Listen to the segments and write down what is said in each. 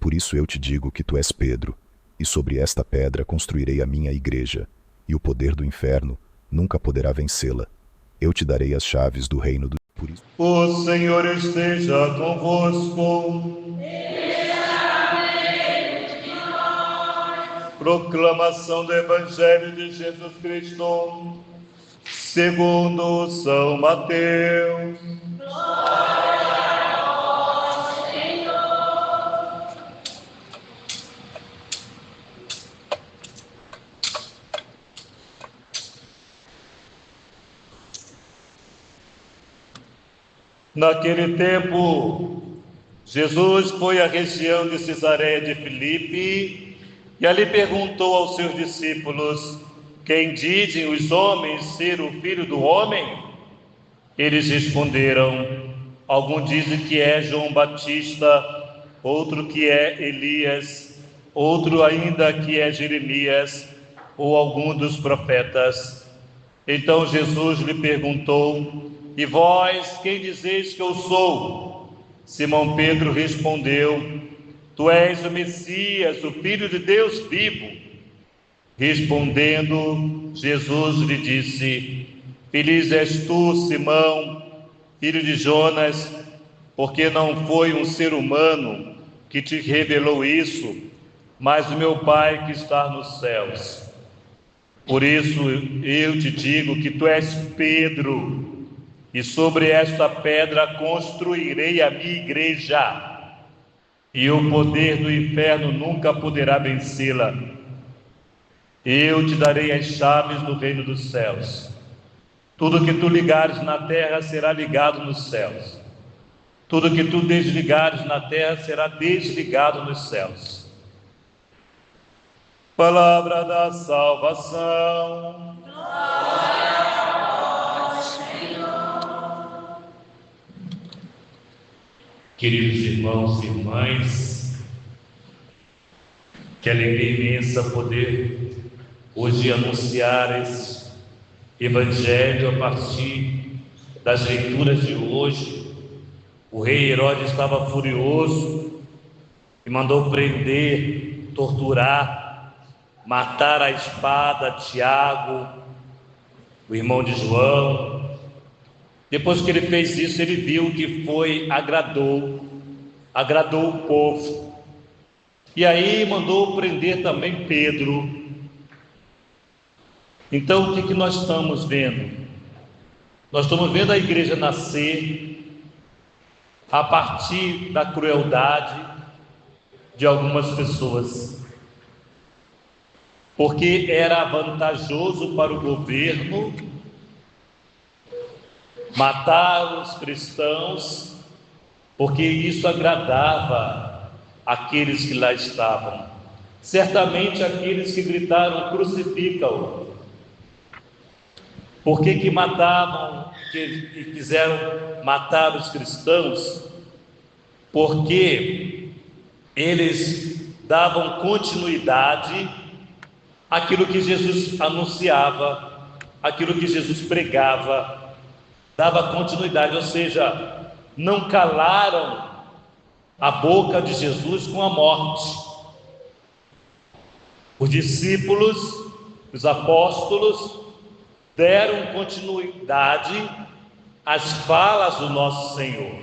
Por isso eu te digo que tu és Pedro, e sobre esta pedra construirei a minha igreja, e o poder do inferno nunca poderá vencê-la. Eu te darei as chaves do reino do... Por isso... O Senhor esteja convosco. Proclamação do Evangelho de Jesus Cristo, segundo São Mateus. Naquele tempo, Jesus foi à região de Cesareia de Filipe e ali perguntou aos seus discípulos: quem dizem os homens ser o Filho do Homem? Eles responderam: alguns dizem que é João Batista, outro que é Elias, outro ainda que é Jeremias ou algum dos profetas. Então Jesus lhe perguntou: e vós, quem dizeis que eu sou? Simão Pedro respondeu: tu és o Messias, o Filho de Deus vivo. Respondendo, Jesus lhe disse: feliz és tu, Simão, filho de Jonas, porque não foi um ser humano que te revelou isso, mas o meu Pai que está nos céus. Por isso eu te digo que tu és Pedro, e sobre esta pedra construirei a minha igreja, e o poder do inferno nunca poderá vencê-la. Eu te darei as chaves do reino dos céus. Tudo que tu ligares na terra será ligado nos céus. Tudo que tu desligares na terra será desligado nos céus. Palavra da salvação. Queridos irmãos e irmãs, que alegria imensa poder hoje anunciar esse Evangelho a partir das leituras de hoje. O rei Herodes estava furioso e mandou prender, torturar, matar à espada Tiago, o irmão de João. Depois que ele fez isso, ele viu que agradou o povo. E aí mandou prender também Pedro. Então o que nós estamos vendo? Nós estamos vendo a igreja nascer a partir da crueldade de algumas pessoas, porque era vantajoso para o governo matar os cristãos, porque isso agradava aqueles que lá estavam. Certamente aqueles que gritaram: crucifica-o. Por que matavam, que quiseram matar os cristãos? Porque eles davam continuidade àquilo que Jesus anunciava, àquilo que Jesus pregava. Dava continuidade, ou seja, não calaram a boca de Jesus com a morte. Os discípulos, os apóstolos, deram continuidade às falas do nosso Senhor.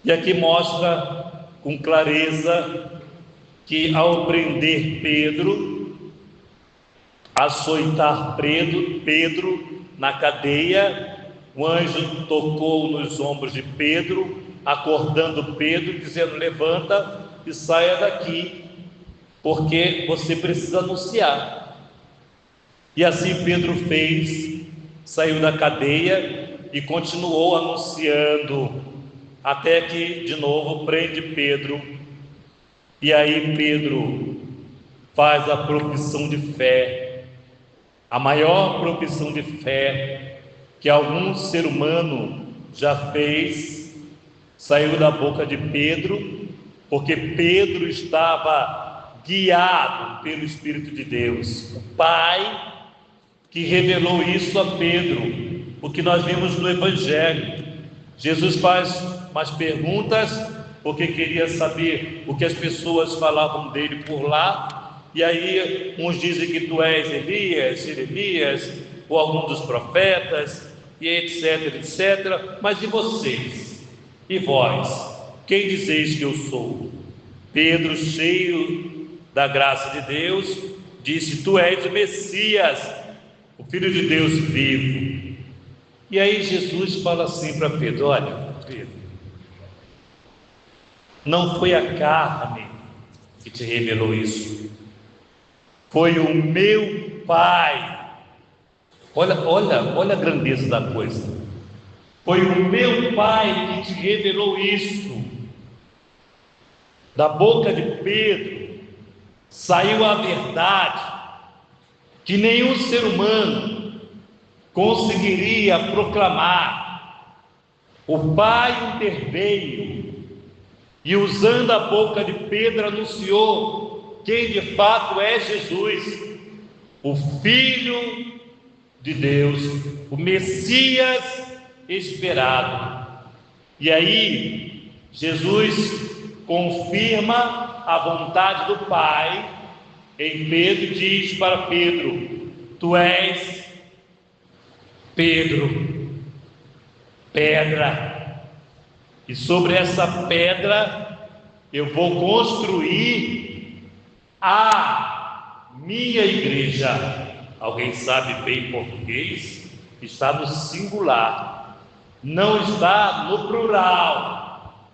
E aqui mostra com clareza que ao prender Pedro, açoitar Pedro na cadeia, o anjo tocou nos ombros de Pedro, acordando Pedro, dizendo: levanta e saia daqui, porque você precisa anunciar. E assim Pedro fez, saiu da cadeia e continuou anunciando, até que de novo prende Pedro. E aí Pedro faz a profissão de fé, a maior profissão de fé que algum ser humano já fez, saiu da boca de Pedro, porque Pedro estava guiado pelo Espírito de Deus, o Pai que revelou isso a Pedro, o que nós vimos no Evangelho. Jesus faz umas perguntas porque queria saber o que as pessoas falavam dele por lá. E aí uns dizem que tu és Elias, Jeremias, ou algum dos profetas, e etc, etc. Mas e vocês? E vós? Quem dizeis que eu sou? Pedro, cheio da graça de Deus, disse: tu és o Messias, o Filho de Deus vivo. E aí Jesus fala assim para Pedro: olha, Pedro, não foi a carne que te revelou isso, foi o meu Pai. Olha a grandeza da coisa. Foi o meu Pai que te revelou isso. Da boca de Pedro saiu a verdade que nenhum ser humano conseguiria proclamar. O Pai interveio e, usando a boca de Pedro, anunciou quem de fato é Jesus, o Filho de Deus, o Messias esperado. E aí Jesus confirma a vontade do Pai em Pedro e diz para Pedro: tu és Pedro, pedra, e sobre essa pedra eu vou construir a minha igreja. Alguém sabe bem português? Está no singular, não está no plural.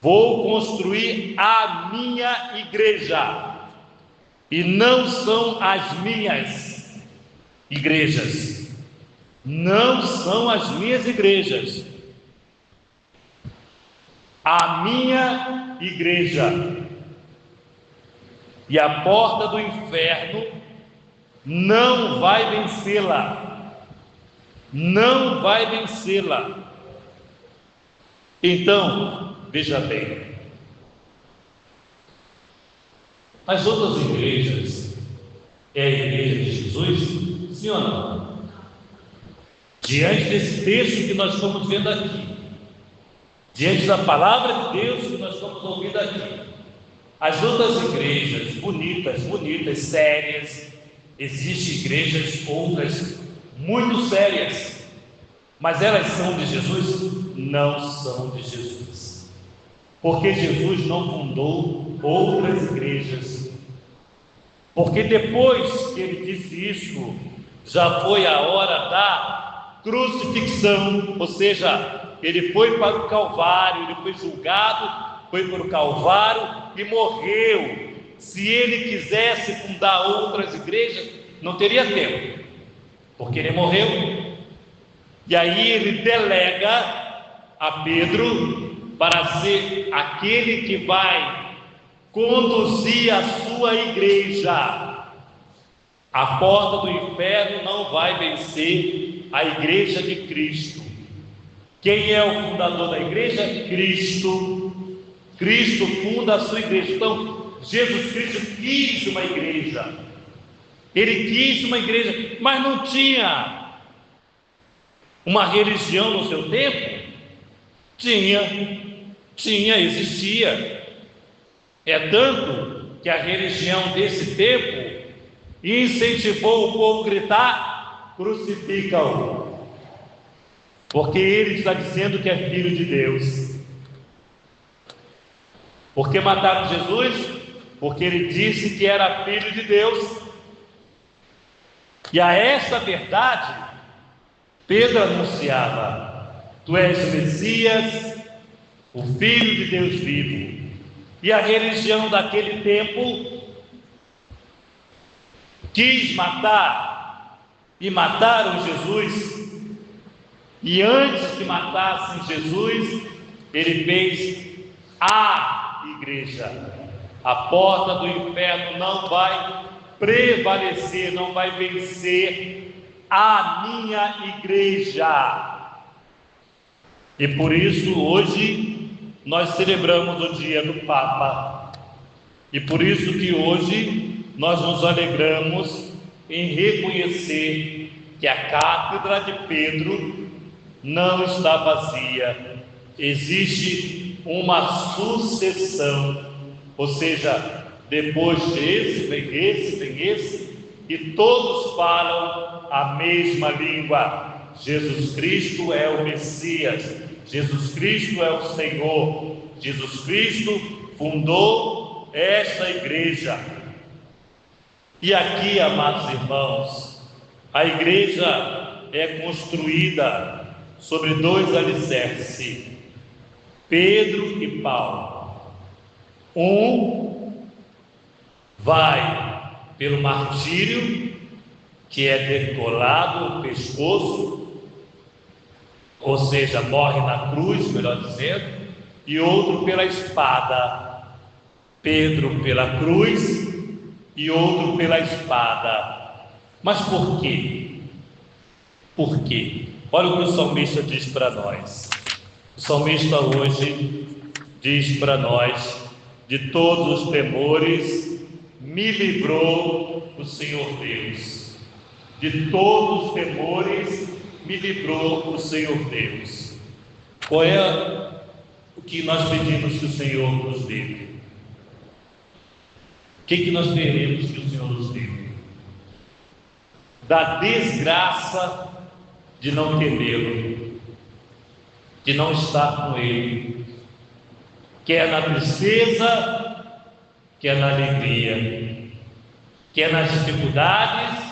Vou construir a minha igreja, e não são as minhas igrejas, não são as minhas igrejas, a minha igreja. E a porta do inferno não vai vencê-la, não vai vencê-la. Então, veja bem, as outras igrejas é a igreja de Jesus? Sim ou não? Diante desse texto que nós estamos vendo aqui, diante da palavra de Deus que nós estamos ouvindo aqui, as outras igrejas bonitas, sérias, existem igrejas outras muito sérias, mas elas são de Jesus? Não são de Jesus, porque Jesus não fundou outras igrejas, porque depois que ele disse isso, já foi a hora da crucifixão, ou seja, ele foi para o Calvário, ele foi julgado, foi para o Calvário e morreu. Se ele quisesse fundar outras igrejas, não teria tempo, porque ele morreu. E aí ele delega a Pedro para ser aquele que vai conduzir a sua igreja. A porta do inferno não vai vencer a igreja de Cristo. Quem é o fundador da igreja? Cristo. Cristo funda a sua igreja. Então, Jesus Cristo quis uma igreja. Ele quis uma igreja, mas não tinha uma religião no seu tempo? Tinha, existia. É tanto que a religião desse tempo incentivou o povo a gritar: crucifica-o, porque ele está dizendo que é filho de Deus. Por que mataram Jesus? Porque ele disse que era filho de Deus. E a essa verdade Pedro anunciava: tu és o Messias, o Filho de Deus vivo. E a religião daquele tempo quis matar, e mataram Jesus. E antes que matassem Jesus, ele fez a igreja. A porta do inferno não vai prevalecer, não vai vencer a minha igreja. E por isso hoje nós celebramos o dia do Papa, e por isso que hoje nós nos alegramos em reconhecer que a cátedra de Pedro não está vazia. Existe uma sucessão, ou seja, depois desse vem esse, vem esse, e todos falam a mesma língua. Jesus Cristo é o Messias, Jesus Cristo é o Senhor, Jesus Cristo fundou esta igreja. E aqui, amados irmãos, a igreja é construída sobre dois alicerces, Pedro e Paulo. Um vai pelo martírio, que é degolado o pescoço, ou seja, morre na cruz, melhor dizendo, e outro pela espada. Pedro pela cruz e outro pela espada. Mas por quê? Por quê? Olha o que o salmista diz para nós. O salmista hoje diz para nós: de todos os temores me livrou o Senhor Deus. De todos os temores me livrou o Senhor Deus. Qual é o que nós pedimos que o Senhor nos dê? O que nós queremos que o Senhor nos dê? Da desgraça de não temê-lo, de não estar com Ele, quer na tristeza, quer na alegria, quer nas dificuldades,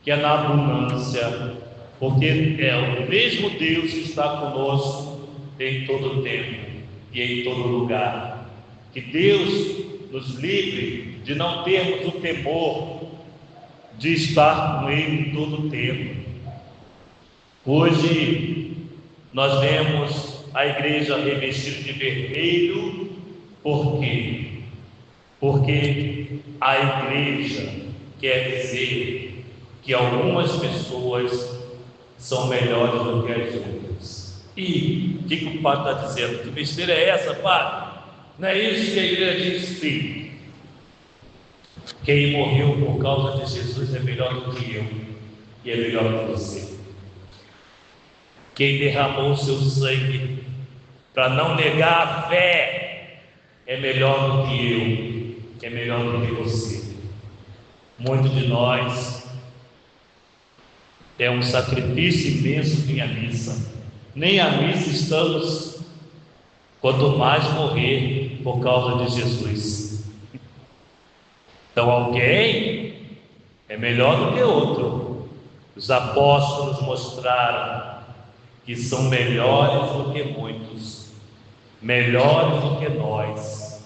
quer na abundância, porque é o mesmo Deus que está conosco em todo o tempo e em todo lugar. Que Deus nos livre de não termos o temor de estar com Ele em todo o tempo. Hoje nós vemos a igreja revestida de vermelho. Por quê? Porque a igreja quer dizer que algumas pessoas são melhores do que as outras. E o que o padre está dizendo? Que besteira é essa, padre? Não é isso que a igreja diz? Sim. Quem morreu por causa de Jesus é melhor do que eu, e é melhor que você. Quem derramou seu sangue para não negar a fé é melhor do que eu, é melhor do que você. Muitos de nós é um sacrifício imenso vir à missa. Nem à missa estamos, quanto mais morrer por causa de Jesus. Então alguém é melhor do que outro. Os apóstolos mostraram que são melhores do que muitos, melhores do que nós.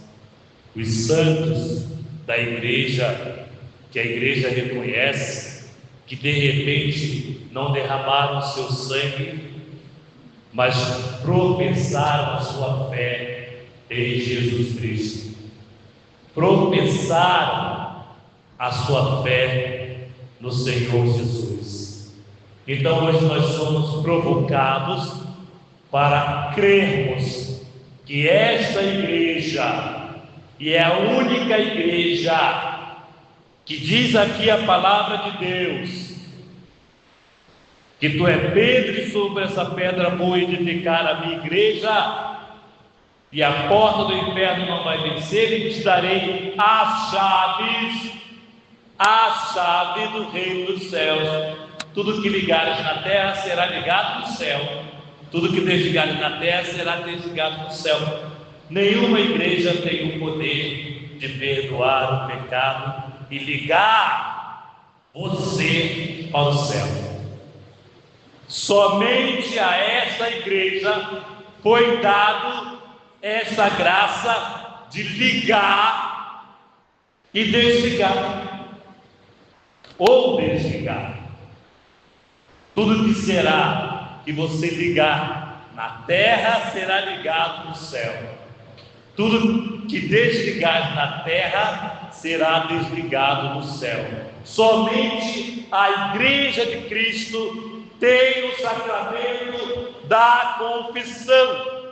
Os santos da igreja, que a igreja reconhece, que de repente não derramaram seu sangue, mas professaram a sua fé em Jesus Cristo, professaram a sua fé no Senhor Jesus. Então hoje nós somos provocados para crermos que esta igreja, e é a única igreja que diz aqui a palavra de Deus, que tu é Pedro e sobre essa pedra vou edificar a minha igreja, e a porta do inferno não vai vencer, e te darei as chaves do reino dos céus. Tudo que ligares na terra será ligado no céu, tudo que desligares na terra será desligado no céu. Nenhuma igreja tem o poder de perdoar o pecado e ligar você ao céu. Somente a esta igreja foi dado essa graça de ligar e desligar, ou desligar. Tudo que será que você ligar na terra será ligado no céu. Tudo que desligar na terra será desligado no céu. Somente a igreja de Cristo tem o sacramento da confissão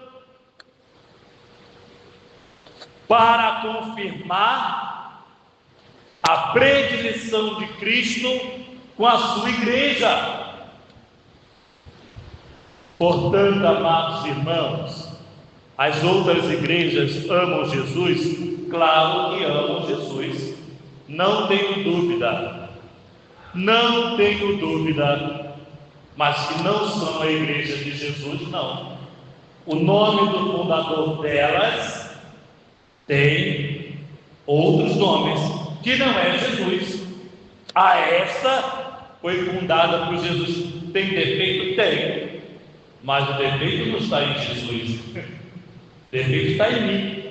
para confirmar a predileção de Cristo com a sua igreja. Portanto, amados irmãos, As outras igrejas amam Jesus? Claro que amam Jesus, não tenho dúvida, mas que não são a igreja de Jesus, não. O nome do fundador delas tem outros nomes, que não é Jesus. Esta foi fundada por Jesus. Tem defeito? Tem, mas o defeito não está em Jesus, o defeito está em mim,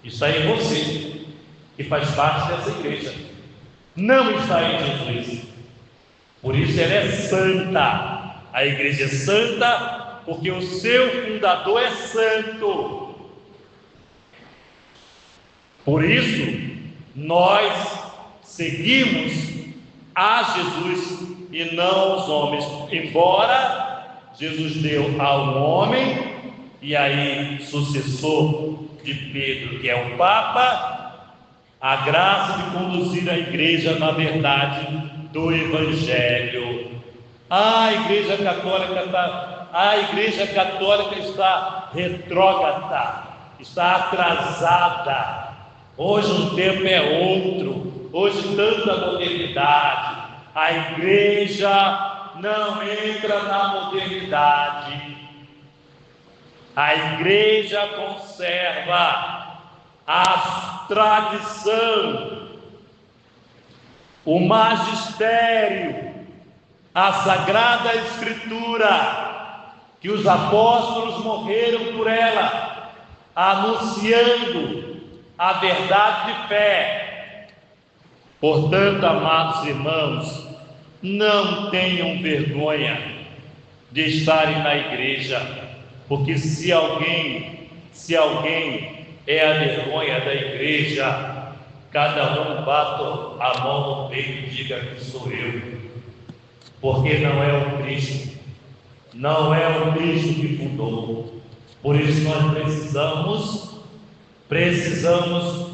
está em você, que faz parte dessa igreja, não está em Jesus. Por isso ela é santa, a igreja é santa, porque o seu fundador é santo. Por isso nós seguimos a Jesus e não aos homens, embora Jesus deu a um homem, e aí sucessor de Pedro, que é o Papa, a graça de conduzir a igreja na verdade do Evangelho. A igreja católica está retrógrada, está atrasada. Hoje um tempo é outro, hoje tanta modernidade. A igreja não entra na modernidade. A igreja conserva a tradição, o magistério, a Sagrada Escritura, que os apóstolos morreram por ela, anunciando a verdade de fé. Portanto, amados irmãos, não tenham vergonha de estarem na igreja, porque se alguém é a vergonha da igreja, cada um bata a mão no peito e diga que sou eu, porque não é o Cristo que fundou. Por isso nós precisamos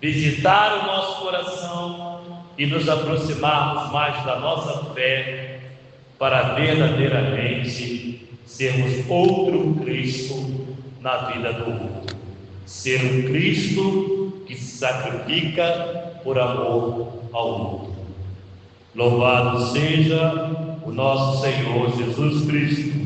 visitar o nosso coração e nos aproximarmos mais da nossa fé, para verdadeiramente sermos outro Cristo na vida do mundo. Ser um Cristo que se sacrifica por amor ao mundo. Louvado seja o nosso Senhor Jesus Cristo.